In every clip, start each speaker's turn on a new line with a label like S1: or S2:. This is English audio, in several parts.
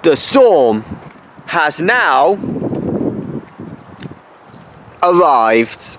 S1: The storm has now arrived.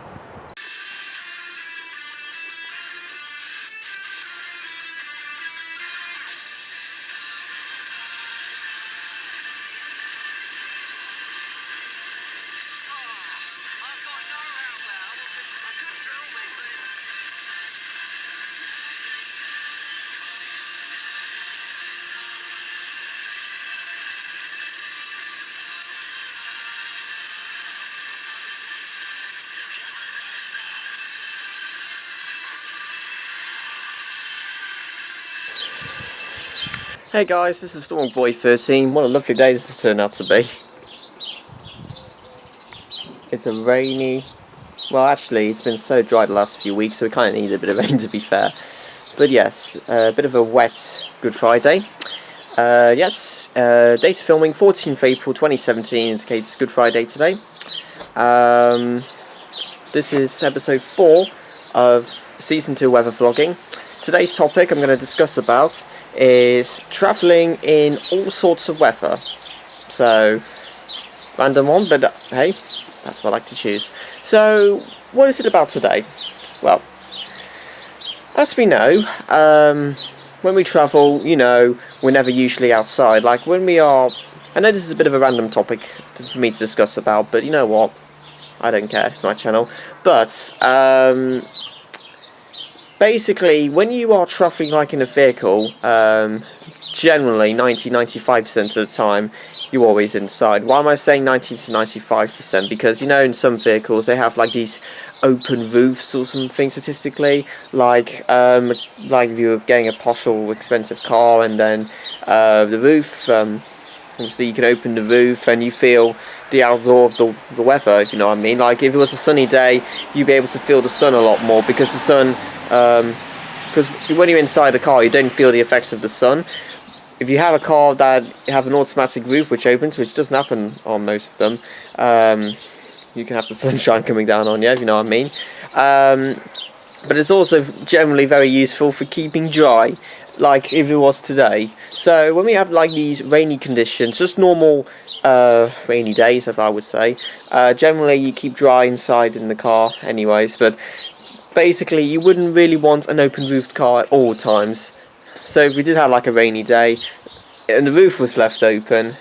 S1: Hey guys, this is Stormboy13. What a lovely day this has turned out to be. It's a rainy... Well, actually, it's been so dry the last few weeks, so we kind of need a bit of rain to be fair. But yes, a bit of a wet Good Friday. Date of filming 14th April 2017 indicates Good Friday today. This is episode 4 of Season 2 weather vlogging. Today's topic I'm going to discuss about is travelling in all sorts of weather. So, random one, but hey, that's what I like to choose. So, what is it about today? Well, as we know, when we travel, you know, we're never usually outside. Like when we are, I know this is a bit of a random topic for me to discuss about, but you know what? I don't care, it's my channel. But, basically, when you are travelling like in a vehicle, generally 90-95% of the time, you're always inside. Why am I saying 90 to 95%? Because, you know, in some vehicles, they have like these open roofs or something statistically. Like if you were getting a posh or expensive car and then the roof... obviously you can open the roof and you feel the outdoor of the weather, if you know what I mean. Like if it was a sunny day, you'd be able to feel the sun a lot more because the sun, because when you're inside the car, you don't feel the effects of the sun. If you have a car that have an automatic roof which opens, which doesn't happen on most of them, you can have the sunshine coming down on you, if you know what I mean. But it's also generally very useful for keeping dry, like if it was today. So when we have like these rainy conditions, just normal rainy days, if I would say, generally you keep dry inside in the car anyways, but basically you wouldn't really want an open roofed car at all times. So if we did have like a rainy day and the roof was left open,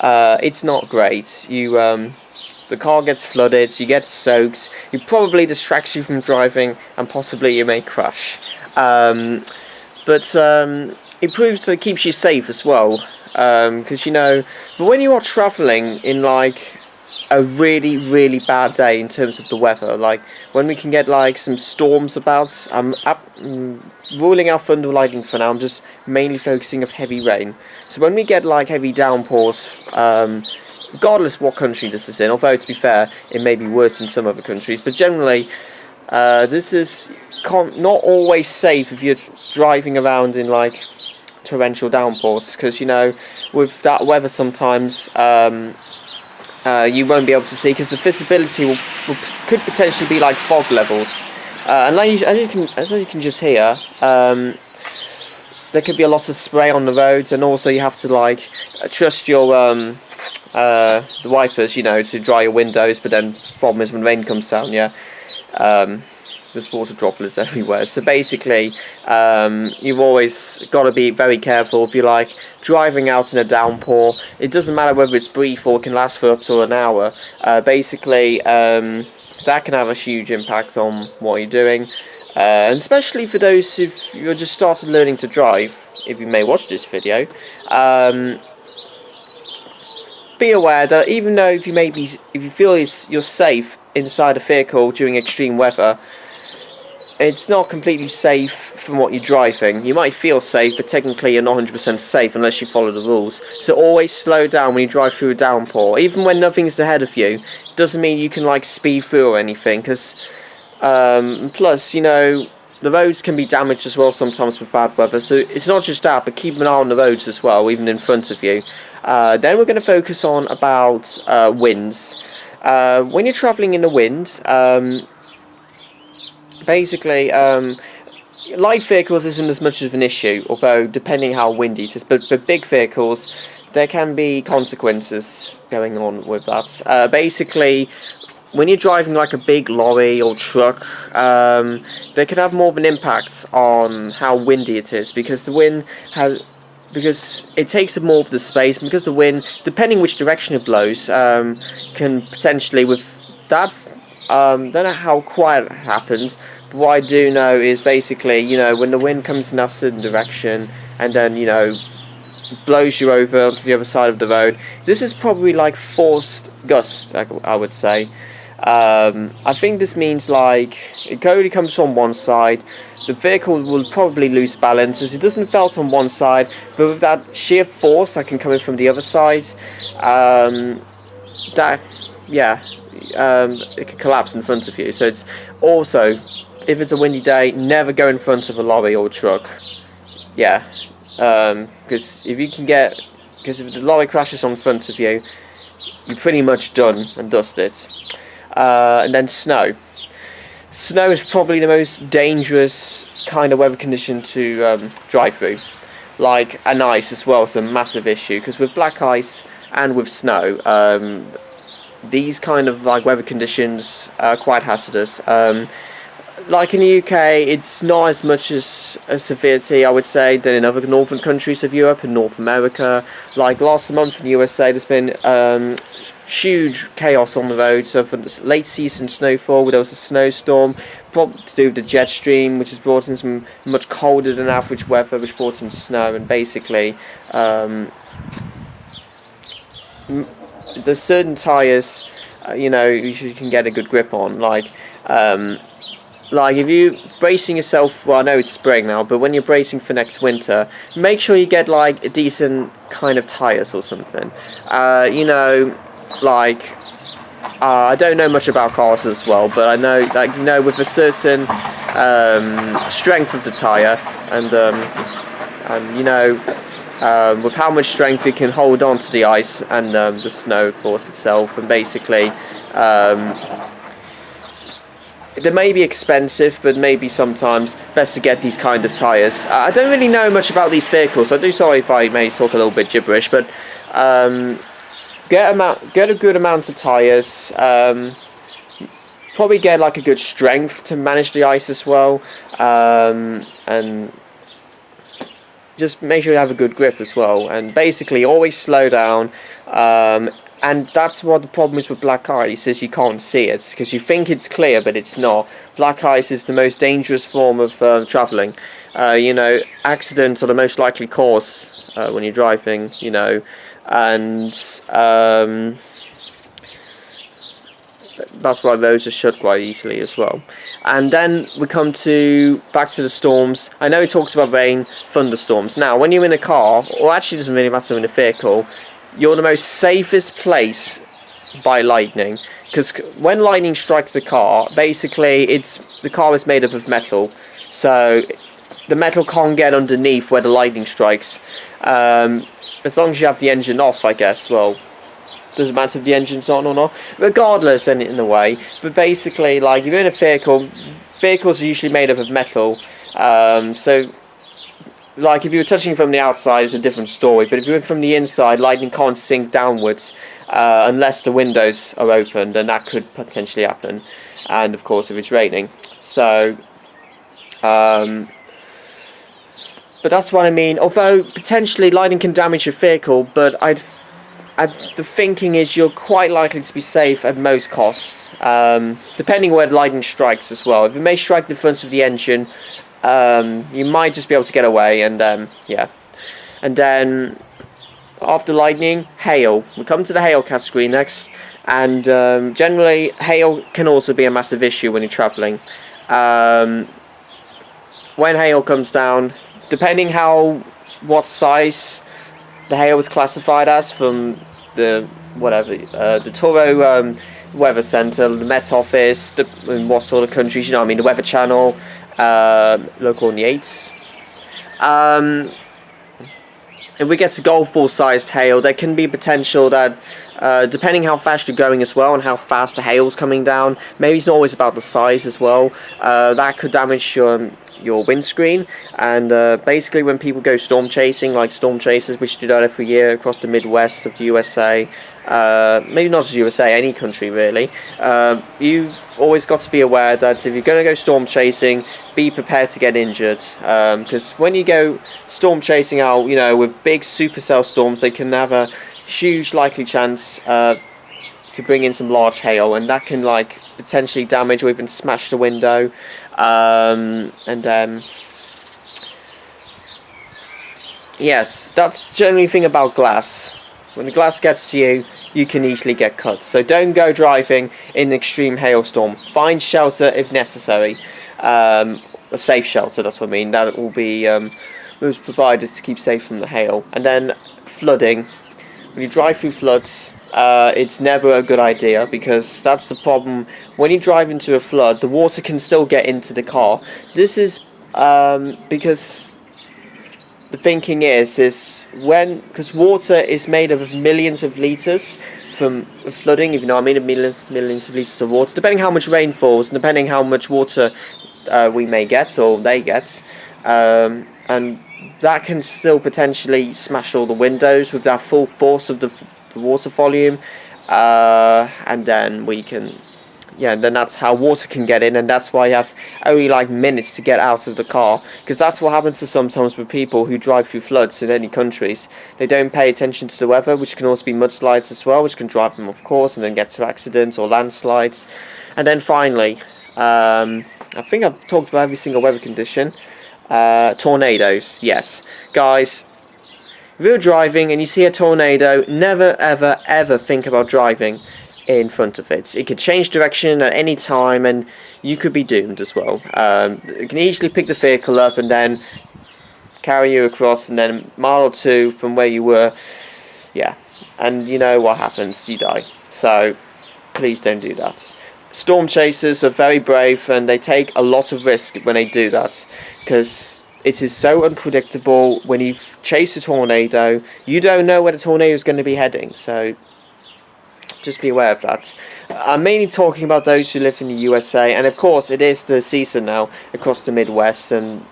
S1: it's not great. The car gets flooded, you get soaked, it probably distracts you from driving, and possibly you may crash. But it keeps you safe as well, because you know, but when you are travelling in like a really bad day in terms of the weather, like when we can get like some storms about, I'm ruling out thunder and lightning for now, I'm just mainly focusing on heavy rain. So when we get like heavy downpours, regardless what country this is in, although to be fair, it may be worse in some other countries, but generally, this is not always safe if you're driving around in like torrential downpours, because you know, with that weather sometimes you won't be able to see, because the visibility could potentially be like fog levels, and like as you can just hear, there could be a lot of spray on the roads, and also you have to like trust your the wipers, you know, to dry your windows. But then the problem is when rain comes down, yeah, there's water droplets everywhere. So basically, you've always got to be very careful if you're like driving out in a downpour. It doesn't matter whether it's brief or it can last for up to an hour. Basically, that can have a huge impact on what you're doing, and especially for those if you're just started learning to drive. If you may watch this video, be aware that even though if you feel you're safe inside a vehicle during extreme weather, it's not completely safe from what you're driving. You might feel safe, but technically you're not 100% safe unless you follow the rules. So always slow down when you drive through a downpour. Even when nothing's ahead of you, doesn't mean you can like speed through or anything, because plus, you know, the roads can be damaged as well sometimes with bad weather. So it's not just that, but keep an eye on the roads as well, even in front of you. Then we're going to focus on about winds. When you're travelling in the wind, basically, light vehicles isn't as much of an issue, although depending how windy it is. But for big vehicles, there can be consequences going on with that. Basically, when you're driving like a big lorry or truck, they can have more of an impact on how windy it is, because the wind has, because it takes up more of the space, because the wind, depending which direction it blows, can potentially, with that, don't know how quiet it happens, but what I do know is basically, you know, when the wind comes in a certain direction and then, you know, blows you over onto the other side of the road, this is probably like forced gust, I would say. I think this means like it only comes from one side. The vehicle will probably lose balance as it doesn't felt on one side, but with that sheer force that can come in from the other side, it can collapse in front of you. So it's also, if it's a windy day, never go in front of a lorry or a truck. Yeah, because if you can get, because if the lorry crashes on front of you, you're pretty much done and dusted. And then snow. Snow is probably the most dangerous kind of weather condition to drive through. Like, and ice as well is a massive issue, because with black ice and with snow, these kind of like weather conditions are quite hazardous. Like in the UK, it's not as much as a severity, I would say, than in other northern countries of Europe and North America. Like last month in the USA, there's been huge chaos on the road. So for late season snowfall, there was a snowstorm, probably to do with the jet stream, which has brought in some much colder than average weather, which brought in snow. And basically, there's certain tyres, you know, you can get a good grip on. Like if you're bracing yourself, well, I know it's spring now, but when you're bracing for next winter, make sure you get like a decent kind of tyres or something. You know, like, I don't know much about cars as well, but I know, like, you know, with a certain strength of the tyre, and you know, with how much strength it can hold on to the ice and the snow force itself, and basically, they may be expensive, but maybe sometimes best to get these kind of tyres. I don't really know much about these vehicles, so I do sorry if I may talk a little bit gibberish, but get a good amount of tyres. Probably get like a good strength to manage the ice as well, and just make sure you have a good grip as well. And basically, always slow down. And that's what the problem is with black ice, is you can't see it, because you think it's clear, but it's not. Black ice is the most dangerous form of travelling. You know, accidents are the most likely cause when you're driving, you know, and that's why roads are shut quite easily as well. And then we come back to the storms. I know we talked about rain, thunderstorms. Now, when you're in a car, or actually it doesn't really matter in a vehicle, you're the most safest place by lightning, because when lightning strikes the car, basically the car is made up of metal, so the metal can't get underneath where the lightning strikes. As long as you have the engine off, I guess. Well, doesn't matter if the engine's on or not, regardless in a way. But basically, like, if you're in a vehicle, vehicles are usually made up of metal, so like, if you were touching from the outside, it's a different story. But if you were from the inside, lightning can't sink downwards unless the windows are opened, and that could potentially happen. And of course, if it's raining. So, but that's what I mean. Although potentially lightning can damage your vehicle, but the thinking is you're quite likely to be safe at most costs, depending where the lightning strikes as well. If it may strike the front of the engine, you might just be able to get away, and yeah. And then after lightning, hail. We come to the hail category next, and generally hail can also be a massive issue when you're travelling. When hail comes down, depending what size the hail was classified as from the Toro Weather Centre, the Met Office, in what sort of countries, you know what I mean, the Weather Channel, local on Yates. If we get to golf ball sized hail, there can be potential that depending how fast you're going as well and how fast the hail's coming down. Maybe it's not always about the size as well. That could damage your windscreen. And basically when people go storm chasing, like storm chasers, which do that every year across the Midwest of the USA, maybe not just USA, any country really, you've always got to be aware that if you're going to go storm chasing, be prepared to get injured, because when you go storm chasing out, you know, with big supercell storms, they can have a huge likely chance to bring in some large hail, and that can like potentially damage or even smash the window, yes, that's generally the thing about glass. When the glass gets to you, you can easily get cut. So don't go driving in an extreme hailstorm. Find shelter if necessary. A safe shelter, that's what I mean. That will be most provided to keep safe from the hail. And then flooding. When you drive through floods, it's never a good idea, because that's the problem. When you drive into a flood, the water can still get into the car. This is because the thinking is because water is made of millions of litres from flooding, if you know what I mean, millions of litres of water, depending how much rain falls and depending how much water we may get or they get, and that can still potentially smash all the windows with that full force of the water volume, and then then that's how water can get in, and that's why you have only like minutes to get out of the car, because that's what happens to sometimes with people who drive through floods in any countries. They don't pay attention to the weather, which can also be mudslides as well, which can drive them off course and then get to accidents or landslides. And then finally, I think I've talked about every single weather condition. Tornadoes, yes. Guys, if you're driving and you see a tornado, never ever ever think about driving in front of it. It could change direction at any time and you could be doomed as well. It can easily pick the vehicle up and then carry you across, and then a mile or two from where you were, yeah, and you know what happens, you die. So please don't do that. Storm chasers are very brave and they take a lot of risk when they do that, because it is so unpredictable. When you chase a tornado, you don't know where the tornado is going to be heading, so just be aware of that. I'm mainly talking about those who live in the USA, and of course it is the season now across the Midwest, and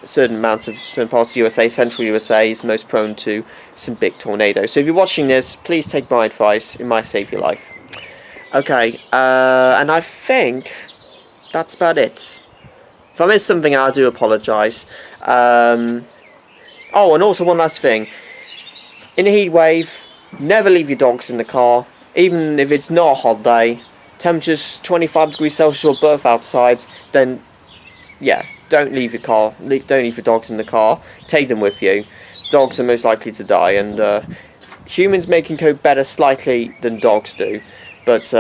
S1: certain parts of the USA, central USA, is most prone to some big tornadoes. So if you're watching this, please take my advice, it might save your life. Okay, and I think that's about it. If I missed something, I do apologise. Oh, and also one last thing. In a heat wave, never leave your dogs in the car. Even if it's not a hot day, temperature's 25 degrees Celsius or above outside, then yeah, don't leave your car. Don't leave your dogs in the car. Take them with you. Dogs are most likely to die, and humans may can cope better slightly than dogs do, but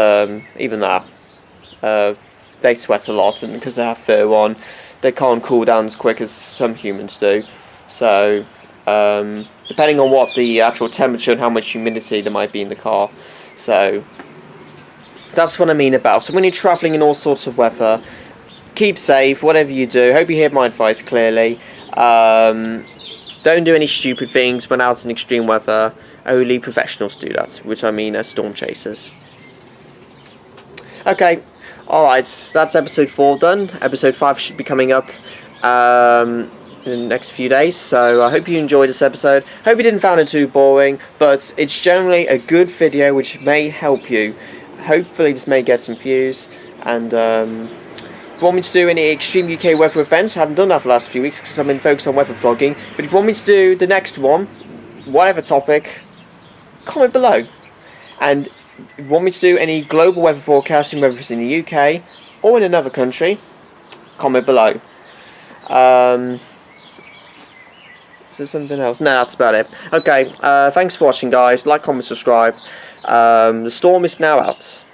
S1: even that, they sweat a lot, and because they have fur on, they can't cool down as quick as some humans do. So depending on what the actual temperature and how much humidity there might be in the car. So that's what I mean about. So when you're travelling in all sorts of weather, keep safe, whatever you do. Hope you hear my advice clearly. Don't do any stupid things when out in extreme weather. Only professionals do that, which I mean as storm chasers. Okay, alright, that's episode 4 done. Episode 5 should be coming up in the next few days, so I hope you enjoyed this episode. Hope you didn't find it too boring, but it's generally a good video which may help you. Hopefully this may get some views, and if you want me to do any extreme UK weather events, I haven't done that for the last few weeks because I've been focused on weather vlogging, but if you want me to do the next one, whatever topic, comment below. And if you want me to do any global weather forecasting, whether it's in the UK or in another country, comment below. Is there something else? No, that's about it. Okay, thanks for watching, guys. Like, comment, subscribe. The storm is now out.